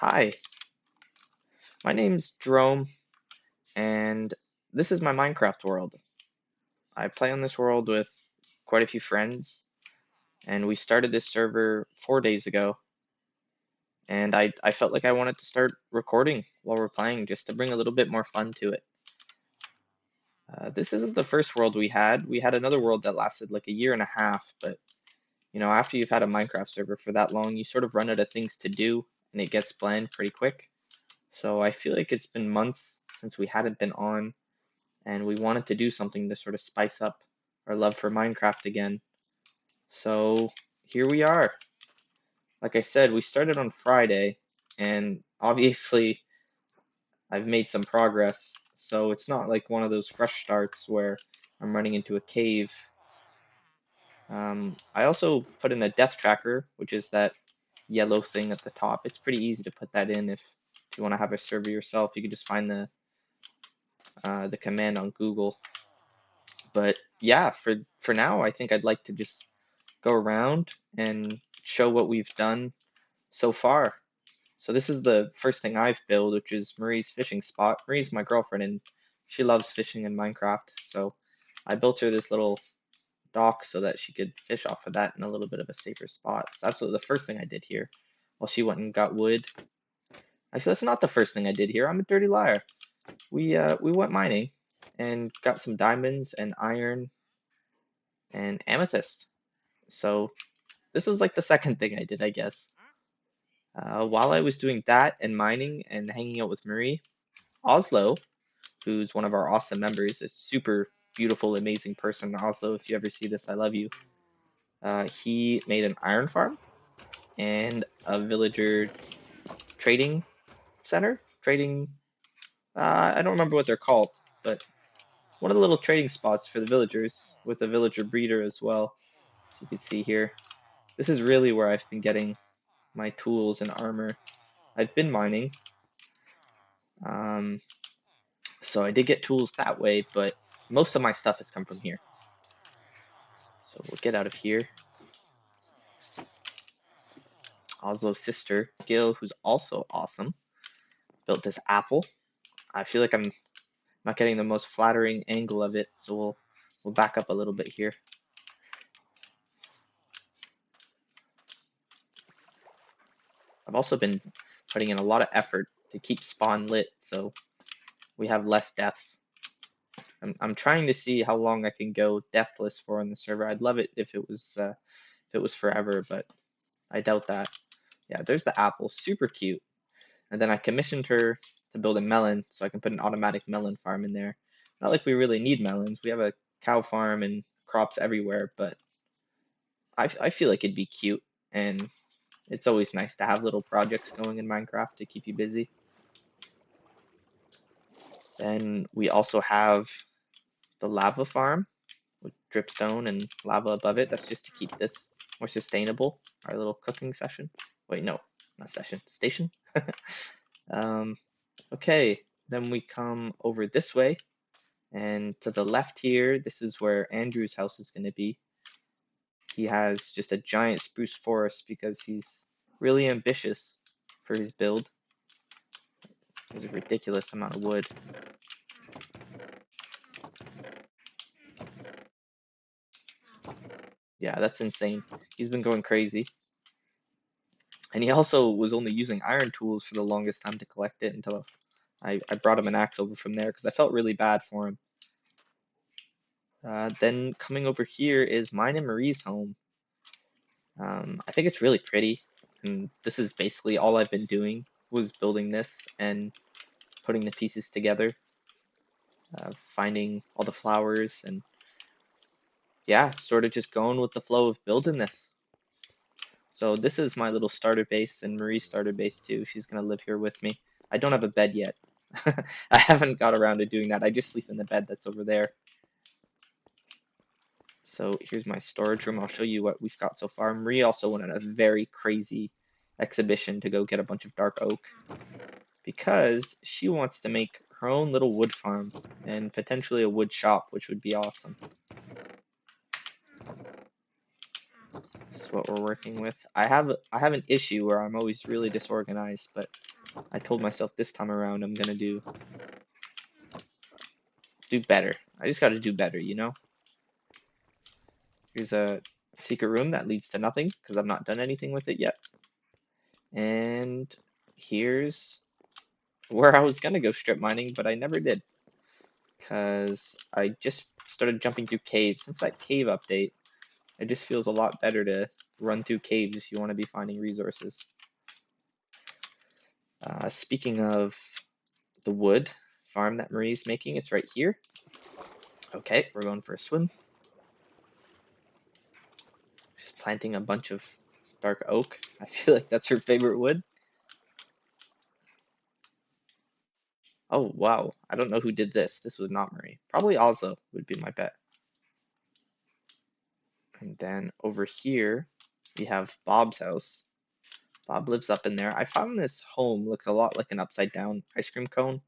Hi, my name's Jerome, and this is my Minecraft world. I play on this world with quite a few friends, and we started this server 4 days ago, and I felt like I wanted to start recording while we're playing just to bring a little bit more fun to it. This isn't the first world we had. We had another world that lasted like a year and a half, but after you've had a Minecraft server for that long, you sort of run out of things to do, and it gets bland pretty quick. So I feel like it's been months since we hadn't been on and we wanted to do something to sort of spice up our love for Minecraft again. So here we are. Like I said, we started on Friday, and obviously I've made some progress. So it's not like one of those fresh starts where I'm running into a cave. I also put in a death tracker, which is that yellow thing at the top. It's pretty easy to put that in if you want to have a server yourself. You can just find the command on Google. But yeah, for now, I think I'd like to just go around and show what we've done so far. So this is the first thing I've built, which is Marie's fishing spot. Marie's my girlfriend and she loves fishing in Minecraft. So I built her this little dock so that she could fish off of that in a little bit of a safer spot. It's absolutely the first thing I did here. While she went and got wood. Actually, that's not the first thing I did here. I'm a dirty liar. We went mining and got some diamonds and iron and amethyst. So this was like the second thing I did, I guess. While I was doing that and mining and hanging out with Marie, Oslo, who's one of our awesome members, a super beautiful, amazing person. Oslo, if you ever see this, I love you. He made an iron farm and a villager trading center. Trading, I don't remember what they're called, but one of the little trading spots for the villagers with a villager breeder as well. As you can see here. This is really where I've been getting my tools and armor. I've been mining. Um, So I did get tools that way, but most of my stuff has come from here. So we'll get out of here. Oslo's sister, Gil, who's also awesome, built this apple. I feel like I'm not getting the most flattering angle of it, so we'll back up a little bit here. I've also been putting in a lot of effort to keep spawn lit, so we have less deaths. I'm trying to see how long I can go deathless for on the server. I'd love it if it was forever, but I doubt that. Yeah, there's the apple, super cute. And then I commissioned her to build a melon so I can put an automatic melon farm in there. Not like we really need melons. We have a cow farm and crops everywhere, but I feel like it'd be cute. And it's always nice to have little projects going in Minecraft to keep you busy. Then we also have the lava farm with dripstone and lava above it. That's just to keep this more sustainable. Our little cooking session. Wait, no, not session, station. Okay, then we come over this way. And to the left here, this is where Andrew's house is going to be. He has just a giant spruce forest because he's really ambitious for his build. There's a ridiculous amount of wood. Yeah, that's insane. He's been going crazy. And he also was only using iron tools for the longest time to collect it until I brought him an axe over from there because I felt really bad for him. Then coming over here is mine and Marie's home. I think it's really pretty, and this is basically all I've been doing was building this and putting the pieces together, finding all the flowers, and yeah, sort of just going with the flow of building this. So this is my little starter base and Marie's starter base too. She's gonna live here with me. I don't have a bed yet. I haven't got around to doing that. I just sleep in the bed that's over there. So here's my storage room. I'll show you what we've got so far. Marie also went on a very crazy exhibition to go get a bunch of dark oak because she wants to make her own little wood farm and potentially a wood shop, which would be awesome. This is what we're working with. I have an issue where I'm always really disorganized, but I told myself this time around I'm gonna do better. I just gotta do better, you know? Here's a secret room that leads to nothing because I've not done anything with it yet. And here's where I was gonna go strip mining, but I never did because I just started jumping through caves. Since that cave update, it just feels a lot better to run through caves if you want to be finding resources. Speaking of the wood farm that Marie's making, it's right here. Okay, we're going for a swim. She's planting a bunch of dark oak. I feel like that's her favorite wood. Oh, wow. I don't know who did this. This was not Marie. Probably Oslo would be my bet. And then over here, we have Bob's house. Bob lives up in there. I found this home looked a lot like an upside down ice cream cone.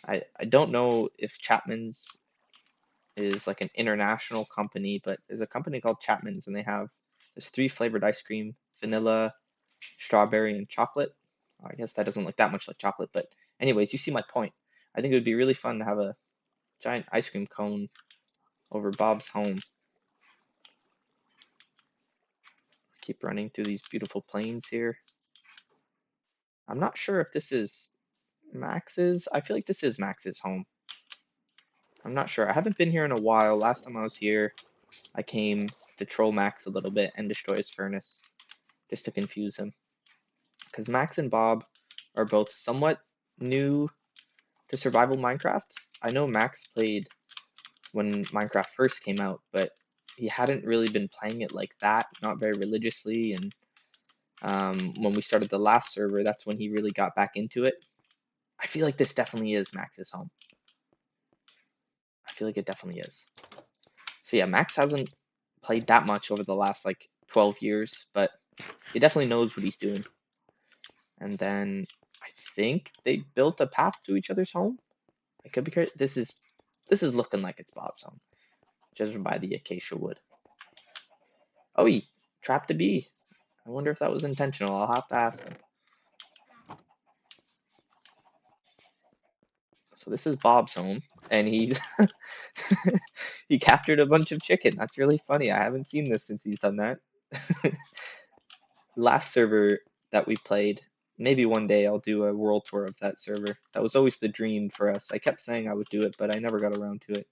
I don't know if Chapman's is like an international company, but there's a company called Chapman's and they have this 3 flavored ice cream, vanilla, strawberry, and chocolate. I guess that doesn't look that much like chocolate, but anyways, you see my point. I think it would be really fun to have a giant ice cream cone over Bob's home. Keep running through these beautiful plains here. I'm not sure if this is Max's. I feel like this is Max's home. I'm not sure. I haven't been here in a while. Last time I was here, I came to troll Max a little bit and destroy his furnace just to confuse him. Because Max and Bob are both somewhat new to survival Minecraft. I know Max played when Minecraft first came out, but he hadn't really been playing it like that, not very religiously. And when we started the last server, that's when he really got back into it. I feel like this definitely is Max's home. I feel like it definitely is. So yeah, Max hasn't played that much over the last like 12 years, but he definitely knows what he's doing. And then I think they built a path to each other's home. I could be correct. This is looking like it's Bob's home, judging by the acacia wood. Oh, he trapped a bee. I wonder if that was intentional. I'll have to ask him. So this is Bob's home, and he's he captured a bunch of chicken. That's really funny. I haven't seen this since he's done that. Last server that we played, maybe one day I'll do a world tour of that server. That was always the dream for us. I kept saying I would do it, but I never got around to it.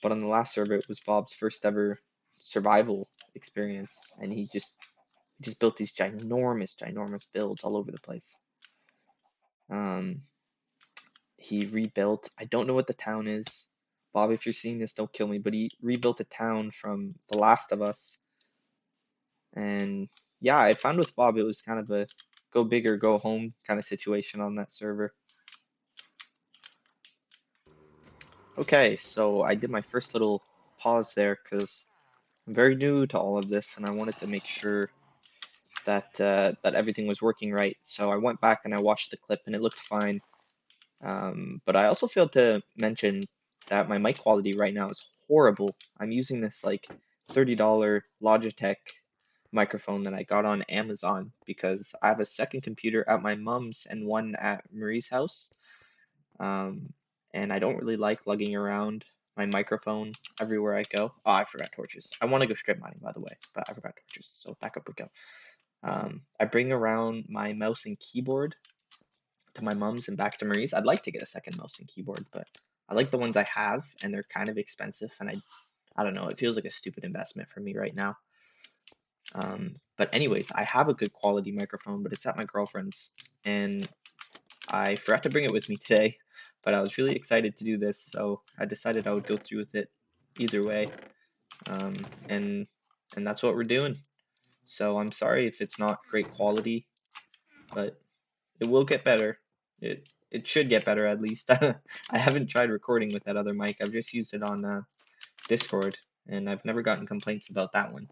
But on the last server, it was Bob's first ever survival experience, and he just built these ginormous builds all over the place. Um, he rebuilt. I don't know what the town is. Bob, if you're seeing this, don't kill me. But he rebuilt a town from The Last of Us. And yeah, I found with Bob it was kind of a go big or go home kind of situation on that server. Okay, so I did my first little pause there because I'm very new to all of this, and I wanted to make sure that that everything was working right. So I went back and I watched the clip, and it looked fine. But I also failed to mention that my mic quality right now is horrible. I'm using this like $30 Logitech microphone that I got on Amazon because I have a second computer at my mom's and one at Marie's house. Um, and I don't really like lugging around my microphone everywhere I go. Oh, I forgot torches. I want to go strip mining, by the way, but I forgot torches. So back up we go. I bring around my mouse and keyboard to my mom's and back to Marie's. I'd like to get a second mouse and keyboard, but I like the ones I have, and they're kind of expensive, and I don't know, it feels like a stupid investment for me right now. But anyways, I have a good quality microphone, but it's at my girlfriend's, and I forgot to bring it with me today, but I was really excited to do this, so I decided I would go through with it either way, um, and and that's what we're doing. So I'm sorry if it's not great quality, but it will get better. It should get better at least. I haven't tried recording with that other mic. I've just used it on Discord, and I've never gotten complaints about that one.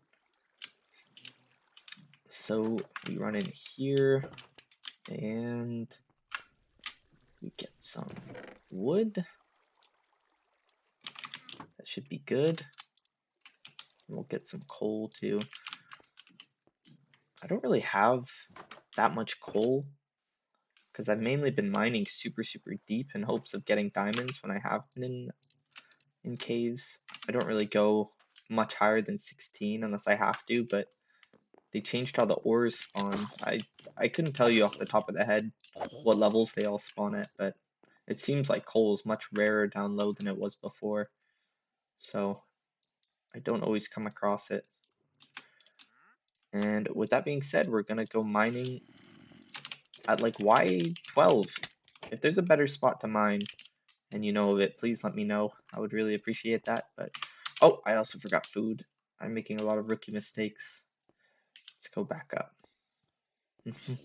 So we run in here, and we get some wood. That should be good. And we'll get some coal too. I don't really have that much coal, because I've mainly been mining super deep in hopes of getting diamonds when I have been in caves. I don't really go much higher than 16 unless I have to, but they changed how the ores spawn. I couldn't tell you off the top of the head what levels they all spawn at, but it seems like coal is much rarer down low than it was before. So I don't always come across it. And with that being said, we're gonna go mining at like Y12. If there's a better spot to mine and you know of it, please let me know. I would really appreciate that. But oh, I also forgot food. I'm making a lot of rookie mistakes. Let's go back up.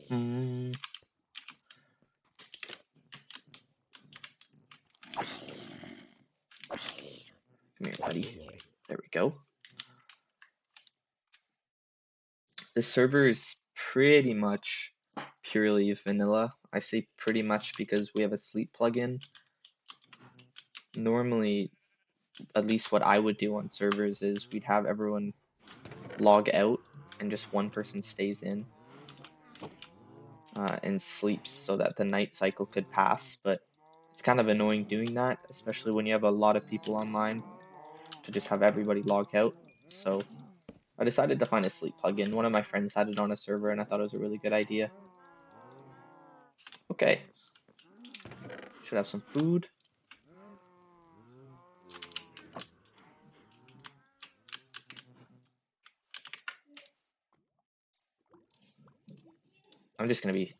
Come here, buddy. There we go. This server is pretty much purely vanilla. I say pretty much because we have a sleep plugin. Normally, at least what I would do on servers is we'd have everyone log out and just one person stays in and sleeps so that the night cycle could pass. But it's kind of annoying doing that, especially when you have a lot of people online, to just have everybody log out. So I decided to find a sleep plugin. One of my friends had it on a server and I thought it was a really good idea. Okay, should have some food. I'm just gonna be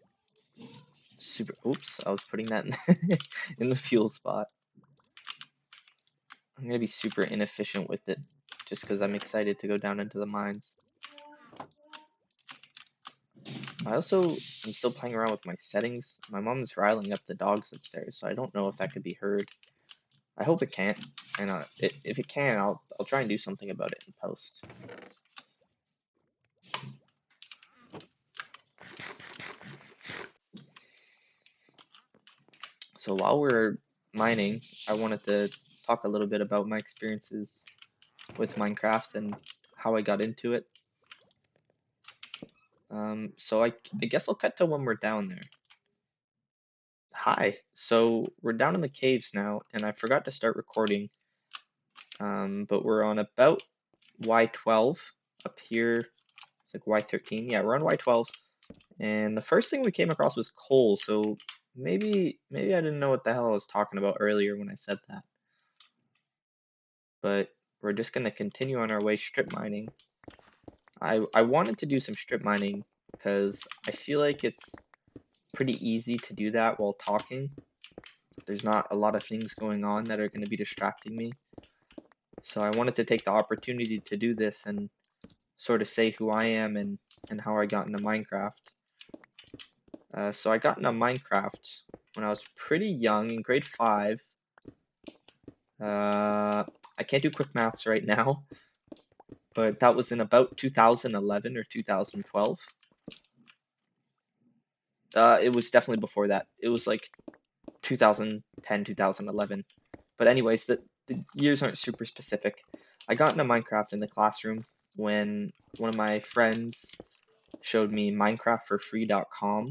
super, oops, I was putting that in the fuel spot. I'm gonna be super inefficient with it just because I'm excited to go down into the mines. I'm still playing around with my settings. My mom's riling up the dogs upstairs, so I don't know if that could be heard. I hope it can't, and if it can, I'll try and do something about it in post. So while we're mining, I wanted to talk a little bit about my experiences with Minecraft and how I got into it. So I guess I'll cut to when we're down there. Hi, so we're down in the caves now, and I forgot to start recording, but we're on about Y12 up here. It's like Y13. Yeah, we're on Y12, and the first thing we came across was coal. So maybe I didn't know what the hell I was talking about earlier when I said that. But we're just gonna continue on our way strip mining. I wanted to do some strip mining because I feel like it's pretty easy to do that while talking. There's not a lot of things going on that are going to be distracting me. So I wanted to take the opportunity to do this and sort of say who I am and how I got into Minecraft. So I got into Minecraft when I was pretty young, in grade 5. I can't do quick maths right now, but that was in about 2011 or 2012. It was definitely before that. It was like 2010, 2011. But anyways, the years aren't super specific. I got into Minecraft in the classroom when one of my friends showed me minecraftforfree.com,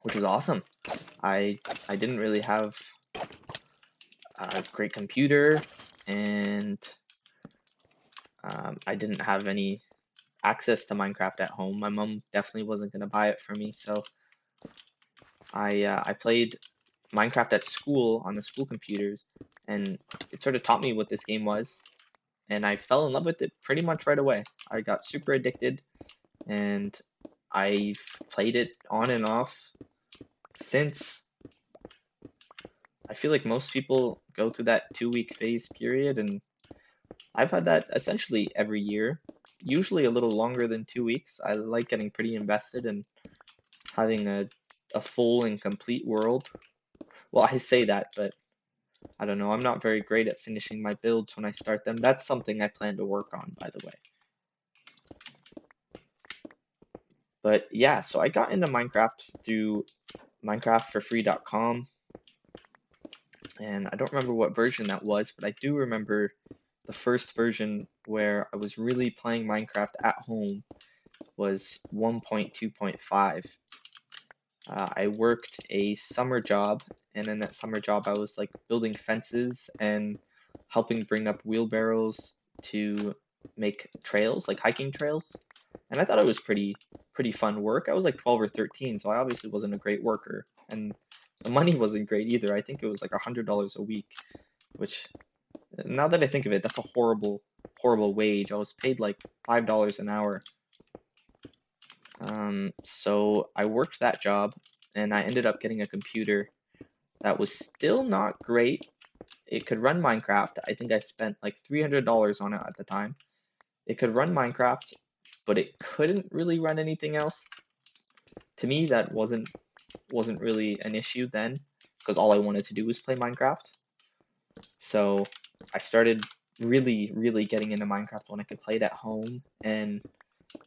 which was awesome. I didn't really have a great computer, and I didn't have any access to Minecraft at home. My mom definitely wasn't gonna buy it for me, so I played Minecraft at school on the school computers, and it sort of taught me what this game was, and I fell in love with it pretty much right away. I got super addicted, and I've played it on and off since. I feel like most people go through that 2-week phase period, and I've had that essentially every year, usually a little longer than 2 weeks. I like getting pretty invested and having a full and complete world. Well, I say that, but I don't know. I'm not very great at finishing my builds when I start them. That's something I plan to work on, by the way. But yeah, so I got into Minecraft through minecraftforfree.com, and I don't remember what version that was, but I do remember the first version where I was really playing Minecraft at home was 1.2.5. I worked a summer job, and in that summer job, I was like building fences and helping bring up wheelbarrows to make trails, like hiking trails. And I thought it was pretty fun work. I was like 12 or 13, so I obviously wasn't a great worker, and the money wasn't great either. I think it was like $100 a week, which now that I think of it, that's a horrible wage. I was paid like $5 an hour. So I worked that job, and I ended up getting a computer that was still not great. It could run Minecraft. I think I spent like $300 on it at the time. It could run Minecraft, but it couldn't really run anything else. To me, that wasn't really an issue then, because all I wanted to do was play Minecraft. So I started really getting into Minecraft when I could play it at home and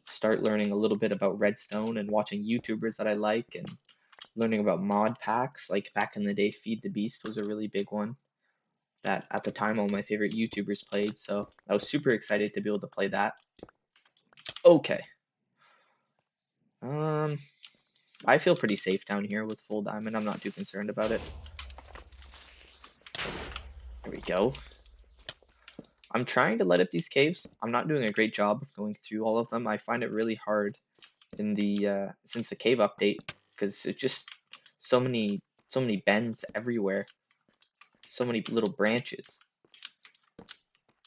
start learning a little bit about redstone and watching YouTubers that I like and learning about mod packs. Like back in the day, Feed the Beast was a really big one that at the time all my favorite YouTubers played, so I was super excited to be able to play that. Okay. Um, I feel pretty safe down here with full diamond. I'm not too concerned about it. There we go. I'm trying to let up these caves. I'm not doing a great job of going through all of them. I find it really hard in the since the cave update because it's just so many bends everywhere, so many little branches.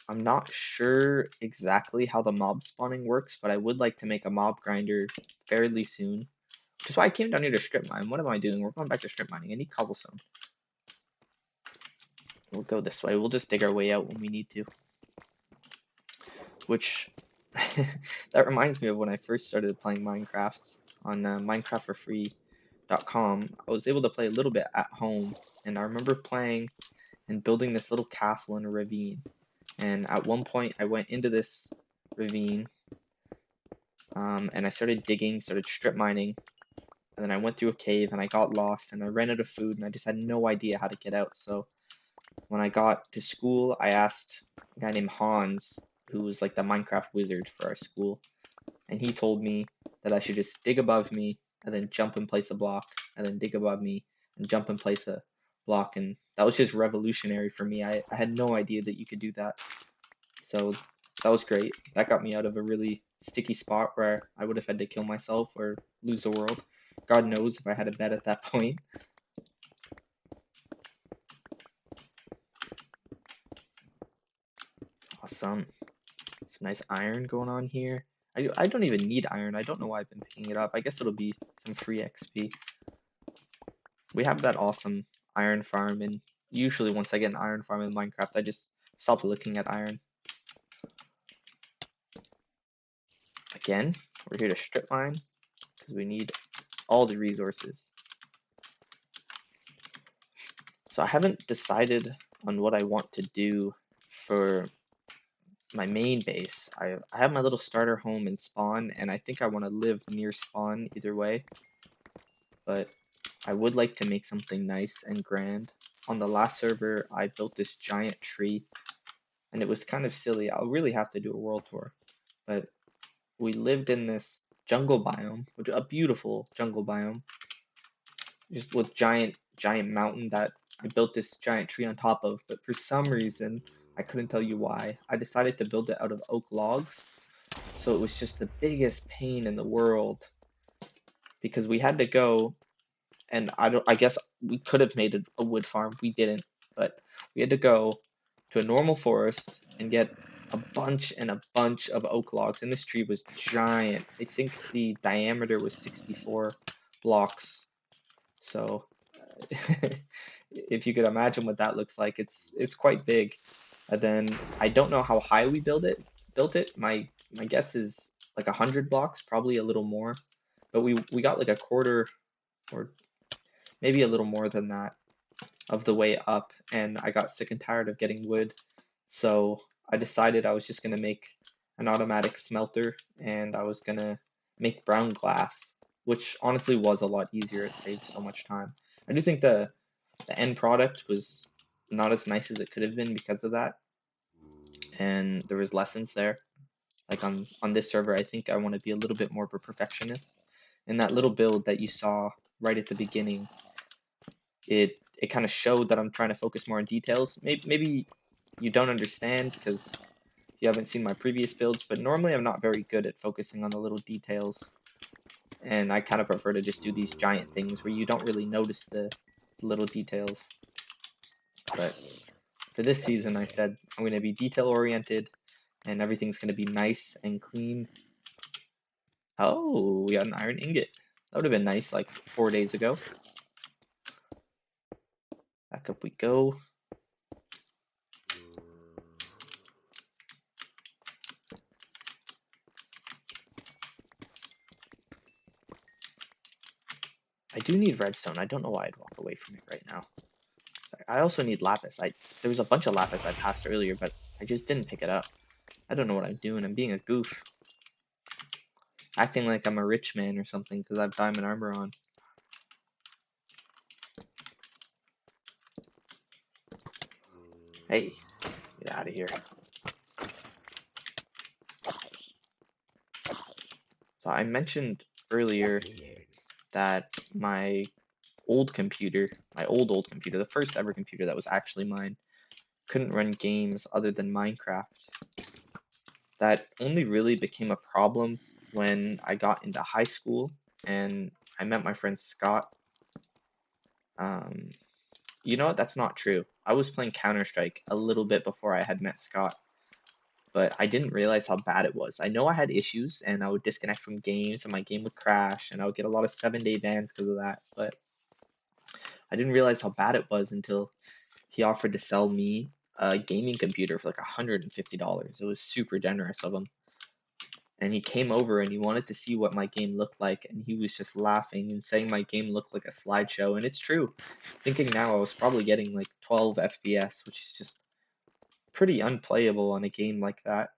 I'm not sure exactly how the mob spawning works, but I would like to make a mob grinder fairly soon. Which is why I came down here to strip mine. What am I doing? We're going back to strip mining. I need cobblestone. We'll go this way. We'll just dig our way out when we need to. Which, that reminds me of when I first started playing Minecraft on MinecraftForFree.com. I was able to play a little bit at home, and I remember playing and building this little castle in a ravine. And at one point, I went into this ravine, and I started digging, started strip mining, and then I went through a cave and I got lost and I ran out of food and I just had no idea how to get out. So when I got to school, I asked a guy named Hans, who was like the Minecraft wizard for our school, and he told me that I should just dig above me and then jump and place a block, and then dig above me and jump and place a block, and that was just revolutionary for me. I had no idea that you could do that. So that was great. That got me out of a really sticky spot where I would have had to kill myself or lose the world. God knows if I had a bed at that point. Awesome. Some nice iron going on here. I don't even need iron. I don't know why I've been picking it up. I guess it'll be some free XP. We have that awesome iron farm, and usually once I get an iron farm in Minecraft, I just stop looking at iron. Again, we're here to strip mine because we need all the resources. So I haven't decided on what I want to do for my main base. I have my little starter home in spawn, and I think I want to live near spawn either way. But I would like to make something nice and grand. On the last server, I built this giant tree, and it was kind of silly. I'll really have to do a world tour. But we lived in this jungle biome, which a beautiful jungle biome, just with giant mountain that I built this giant tree on top of. But for some reason, I couldn't tell you why, I decided to build it out of oak logs. So it was just the biggest pain in the world because we had to go, and I guess we could have made a wood farm. We didn't, but we had to go to a normal forest and get a bunch and a bunch of oak logs, and this tree was giant. I think the diameter was 64 blocks. So if you could imagine what that looks like, it's quite big. And then I don't know how high we built it. My guess is like 100 blocks, probably a little more. But we got like a quarter or maybe a little more than that of the way up, and I got sick and tired of getting wood. So I decided I was just gonna make an automatic smelter, and I was gonna make brown glass, which honestly was a lot easier. It saved so much time. I do think the end product was not as nice as it could have been because of that, and there was lessons there. Like on this server, I think I want to be a little bit more of a perfectionist. In that little build that you saw right at the beginning, it kind of showed that I'm trying to focus more on details. Maybe you don't understand because you haven't seen my previous builds, but normally I'm not very good at focusing on the little details. And I kind of prefer to just do these giant things where you don't really notice the little details. But for this season, I said I'm going to be detail oriented and everything's going to be nice and clean. Oh, we got an iron ingot. That would have been nice like 4 days ago. Back up we go. I do need redstone. I don't know why I'd walk away from it right now. I also need lapis. There was a bunch of lapis I passed earlier, but I just didn't pick it up. I don't know what I'm doing. I'm being a goof. Acting like I'm a rich man or something because I have diamond armor on. Hey, get out of here. So I mentioned earlier that my old computer, the first ever computer that was actually mine, couldn't run games other than Minecraft. That only really became a problem when I got into high school and I met my friend Scott. Um, you know what? That's not true. I was playing Counter-Strike a little bit before I had met Scott, but I didn't realize how bad it was. I know I had issues and I would disconnect from games and my game would crash and I would get a lot of 7-day bans because of that, but I didn't realize how bad it was until he offered to sell me a gaming computer for like $150. It was super generous of him. And he came over and he wanted to see what my game looked like, and he was just laughing and saying my game looked like a slideshow, and it's true. Thinking now, I was probably getting like 12 FPS, which is just pretty unplayable on a game like that.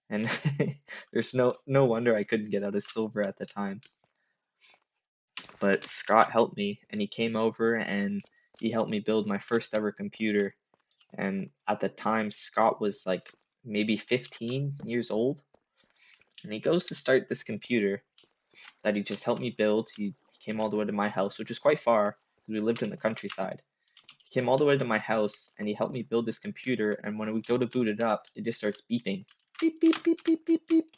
And there's no wonder I couldn't get out of silver at the time. But Scott helped me, and he came over and he helped me build my first ever computer. And at the time, Scott was like maybe 15 years old. And he goes to start this computer that he just helped me build. He came all the way to my house, which is quite far because we lived in the countryside. He came all the way to my house and he helped me build this computer. And when we go to boot it up, it just starts beeping. Beep, beep, beep, beep, beep, beep.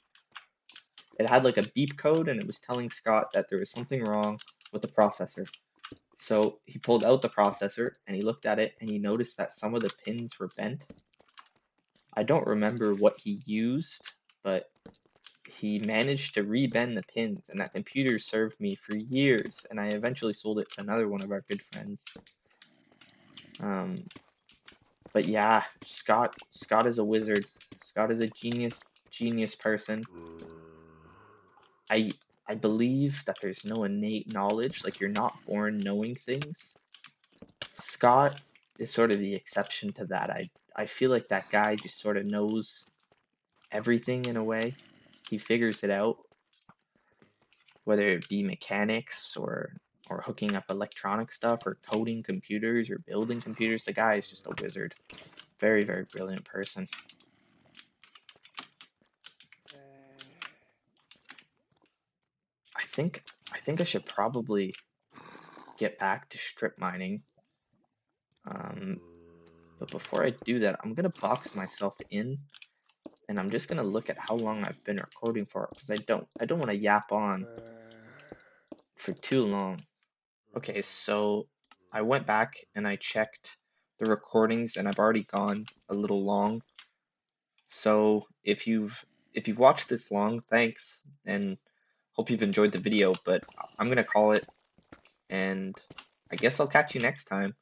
It had like a beep code and it was telling Scott that there was something wrong with the processor. So he pulled out the processor and he looked at it and he noticed that some of the pins were bent. I don't remember what he used, but he managed to rebend the pins, and that computer served me for years, and I eventually sold it to another one of our good friends. But yeah, Scott is a wizard. Scott is a genius person. I believe that there's no innate knowledge, like you're not born knowing things. Scott is sort of the exception to that. I feel like that guy just sort of knows everything in a way. He figures it out, whether it be mechanics or hooking up electronic stuff or coding computers or building computers. The guy is just a wizard. Very, very brilliant person. I think I should probably get back to strip mining. But before I do that, I'm gonna box myself in and I'm just gonna look at how long I've been recording for because I don't want to yap on for too long. Okay, so I went back and I checked the recordings and I've already gone a little long. So if you've watched this long, thanks and hope you've enjoyed the video, but I'm gonna call it and I guess I'll catch you next time.